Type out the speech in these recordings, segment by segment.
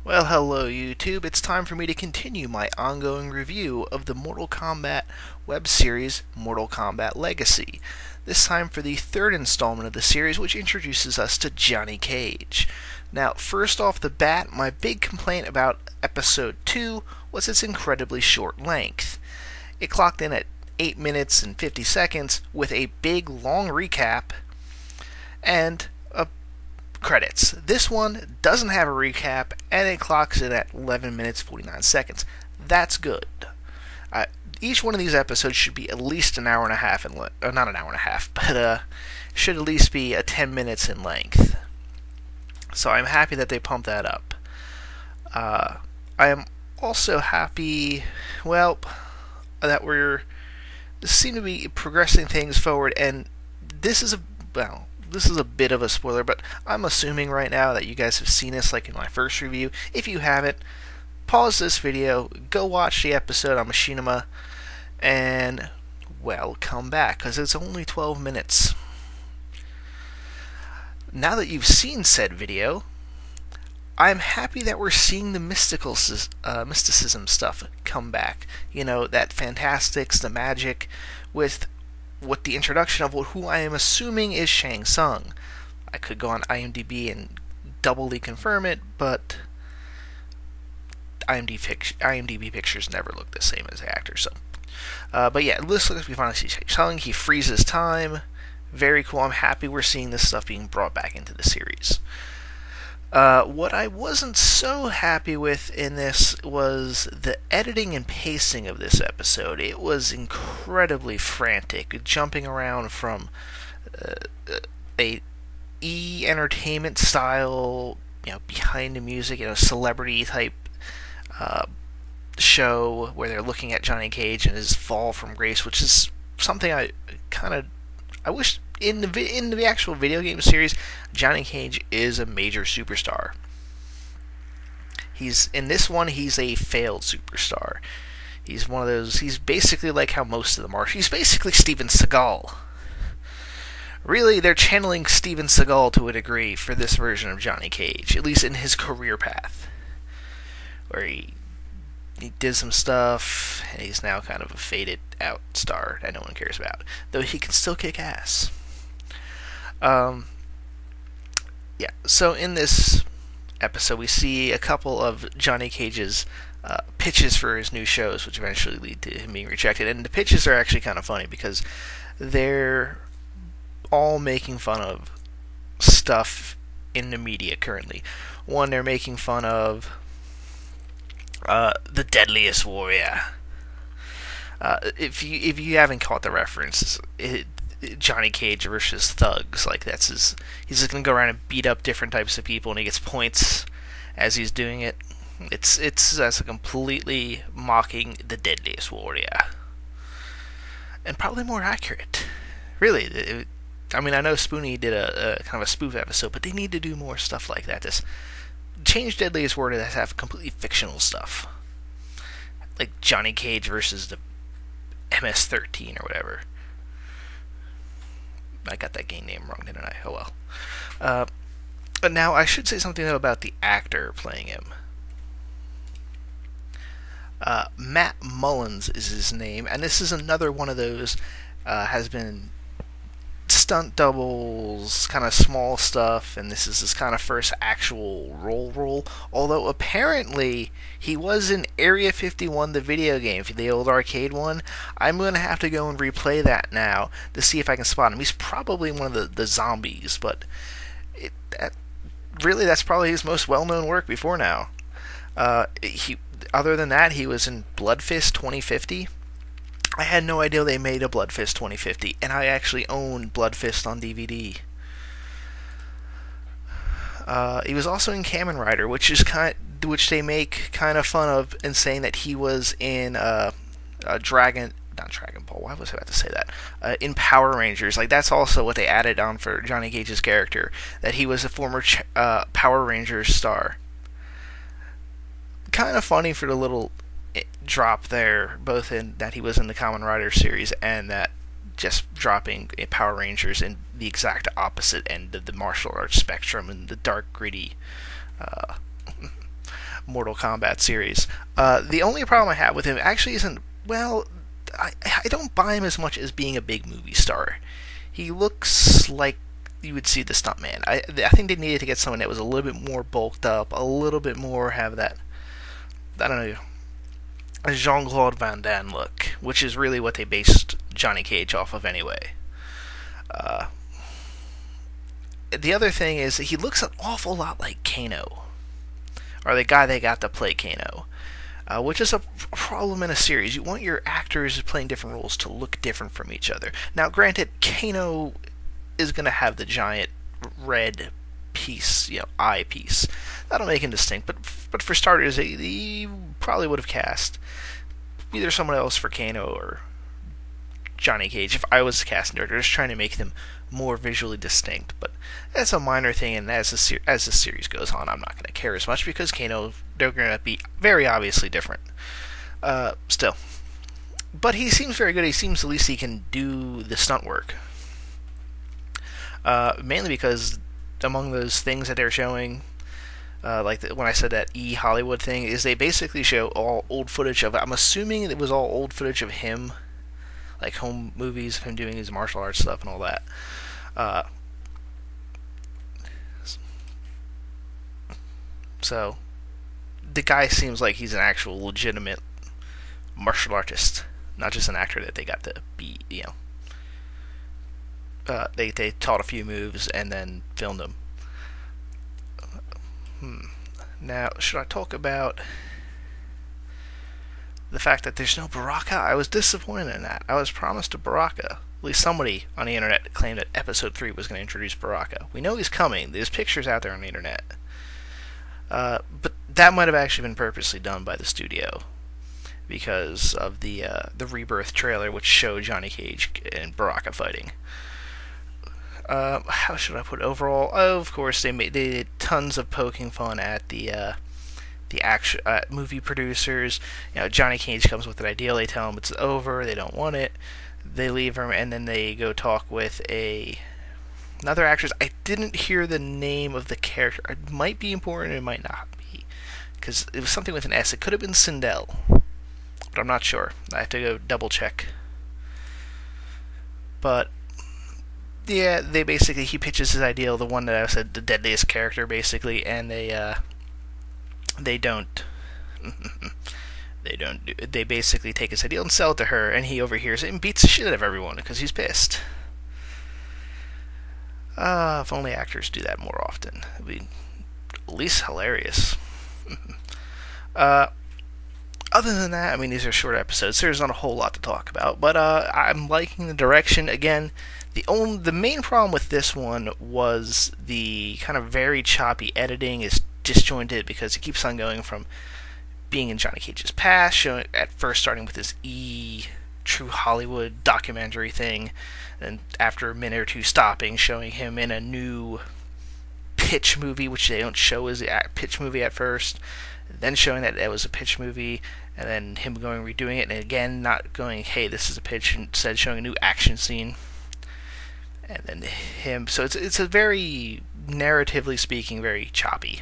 Well, hello YouTube. It's time for me to continue my ongoing review of the Mortal Kombat web series, Mortal Kombat Legacy. This time for the third installment of the series, which introduces us to Johnny Cage. Now, first off the bat, my big complaint about Episode 2 was its incredibly short length. It clocked in at 8 minutes and 50 seconds with a big long recap and a credits. This one doesn't have a recap, and it clocks in at 11 minutes 49 seconds. That's good. Each one of these episodes should be at least an hour and a half in length. Not an hour and a half, but should at least be 10 minutes in length. So I'm happy that they pumped that up. I am also happy, well, that we're seem to be progressing things forward, and this is a bit of a spoiler, but I'm assuming right now that you guys have seen this like in my first review. If you haven't, pause this video, go watch the episode on Machinima, and, well, come back, because it's only 12 minutes. Now that you've seen said video, I'm happy that we're seeing the mysticism stuff come back. You know, that fantastics, the magic, with the introduction of who I am assuming is Shang Tsung. I could go on IMDb and doubly confirm it, but IMDb pictures never look the same as the actor. So, but yeah, this looks like we finally see Shang Tsung. He freezes time. Very cool. I'm happy we're seeing this stuff being brought back into the series. What I wasn't so happy with in this was the editing and pacing of this episode. It was incredibly frantic, jumping around from a entertainment style, behind the music, celebrity type show where they're looking at Johnny Cage and his fall from grace, which is something I wish in the actual video game series, Johnny Cage is a major superstar. In this one, he's a failed superstar. He's one of those. He's basically like how most of them are. He's basically Steven Seagal. Really, they're channeling Steven Seagal to a degree for this version of Johnny Cage, at least in his career path, where he did some stuff, and he's now kind of a faded out star that no one cares about, though he can still kick ass. So in this episode, we see a couple of Johnny Cage's pitches for his new shows, which eventually lead to him being rejected. And the pitches are actually kind of funny because they're all making fun of stuff in the media currently. One, they're making fun of the Deadliest Warrior. If you haven't caught the reference, Johnny Cage versus thugs, like he's just gonna go around and beat up different types of people, and he gets points as he's doing it. It's as a completely mocking the Deadliest Warrior, and probably more accurate. Really, I know Spoonie did a kind of a spoof episode, but they need to do more stuff like that. Just change Deadliest Warrior to have completely fictional stuff, like Johnny Cage versus the MS-13 or whatever. I got that game name wrong, didn't I? Oh well. But now I should say something though about the actor playing him. Matt Mullins is his name, and this is another one of those has been stunt doubles, kind of small stuff, and this is his kind of first actual role. Although apparently he was in Area 51, the video game, the old arcade one. I'm going to have to go and replay that now to see if I can spot him. He's probably one of the zombies, but that's probably his most well-known work before now. Other than that, he was in Blood Fist 2050. I had no idea they made a Blood Fist 2050, and I actually own Blood Fist on DVD. He was also in Kamen Rider, which they make kind of fun of, in saying that he was in not Dragon Ball. Why was I about to say that? In Power Rangers, like that's also what they added on for Johnny Cage's character, that he was a former Power Rangers star. Kind of funny for the little drop there, both in that he was in the Kamen Rider series and that just dropping Power Rangers in the exact opposite end of the martial arts spectrum and the dark, gritty Mortal Kombat series. The only problem I have with him actually isn't, well, I don't buy him as much as being a big movie star. He looks like you would see the stuntman. I think they needed to get someone that was a little bit more bulked up, a little bit more have that, I don't know, a Jean-Claude Van Damme look, which is really what they based Johnny Cage off of anyway. The other thing is that he looks an awful lot like Kano, or the guy they got to play Kano, which is a problem in a series. You want your actors playing different roles to look different from each other. Now, granted, Kano is going to have the giant red piece, eye piece. That'll make him distinct, but for starters, he probably would have cast either someone else for Kano or Johnny Cage if I was casting director, just trying to make them more visually distinct. But that's a minor thing, and as the series goes on, I'm not going to care as much because Kano, they're going to be very obviously different. Still. But he seems very good. He seems at least he can do the stunt work. Mainly because among those things that they're showing, when I said that Hollywood thing, is they basically show all old footage of, I'm assuming it was all old footage of him, like home movies of him doing his martial arts stuff and all that. So, the guy seems like he's an actual legitimate martial artist, not just an actor that they got to be, they taught a few moves and then filmed them. Now, should I talk about the fact that there's no Baraka? I was disappointed in that. I was promised a Baraka. At least somebody on the internet claimed that Episode 3 was going to introduce Baraka. We know he's coming. There's pictures out there on the internet. But that might have actually been purposely done by the studio because of the Rebirth trailer, which showed Johnny Cage and Baraka fighting. How should I put it? Overall? Of course, they did tons of poking fun at the action movie producers. Johnny Cage comes with an idea. They tell him it's over. They don't want it. They leave him, and then they go talk with another actress. I didn't hear the name of the character. It might be important. It might not be, because it was something with an S. It could have been Sindel, but I'm not sure. I have to go double check. But yeah, he pitches his idea, the one that I said, the deadliest character, basically, and they don't. They basically take his idea and sell it to her, and he overhears it and beats the shit out of everyone because he's pissed. If only actors do that more often, it'd be at least hilarious. Other than that, these are short episodes. There's not a whole lot to talk about, but I'm liking the direction. Again, the main problem with this one was the kind of very choppy editing is disjointed because it keeps on going from being in Johnny Cage's past, showing at first starting with this True Hollywood documentary thing, and after a minute or two stopping, showing him in a new pitch movie, which they don't show as a pitch movie at first, then showing that it was a pitch movie, and then him redoing it, and again not going, hey, this is a pitch, instead showing a new action scene, and then him. So it's a very, narratively speaking, very choppy.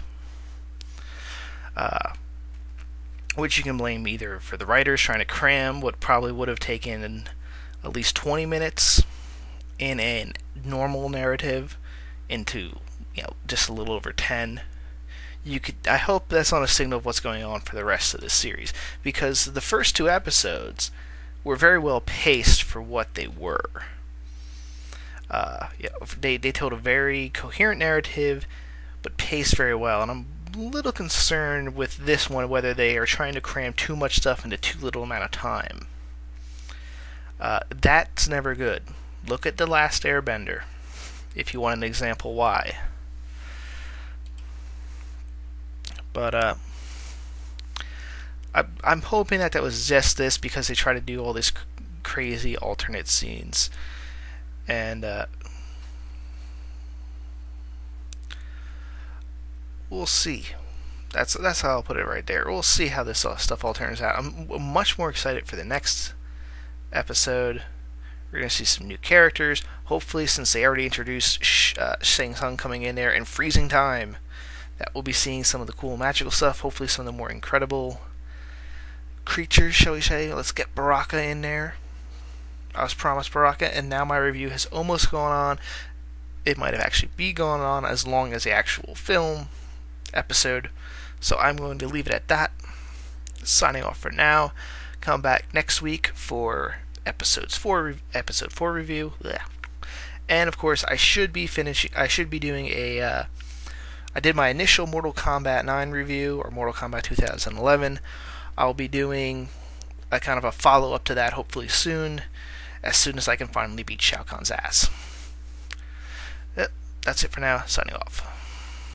Which you can blame either for the writers trying to cram what probably would have taken at least 20 minutes in a normal narrative into just a little over 10. I hope that's not a signal of what's going on for the rest of this series, because the first 2 episodes were very well paced for what they were. They told a very coherent narrative, but paced very well, and I'm a little concerned with this one whether they are trying to cram too much stuff into too little amount of time. That's never good. Look at The Last Airbender if you want an example why. But I'm hoping that was just this, because they try to do all these crazy alternate scenes, and we'll see. That's how I'll put it right there. We'll see how this stuff all turns out. I'm much more excited for the next episode. We're going to see some new characters. Hopefully, since they already introduced Shang Tsung coming in there, and freezing time. that we'll be seeing some of the cool magical stuff, hopefully some of the more incredible creatures, shall we say. Let's get Baraka in there. I was promised Baraka, and now my review has almost gone on. It might have actually be going on as long as the actual film episode, so I'm going to leave it at that. Signing off for now. Come back next week for episode 4 review. Blech. And of course, I should be doing a I did my initial Mortal Kombat 9 review, or Mortal Kombat 2011. I'll be doing a kind of a follow-up to that hopefully soon as I can finally beat Shao Kahn's ass. That's it for now. Signing off.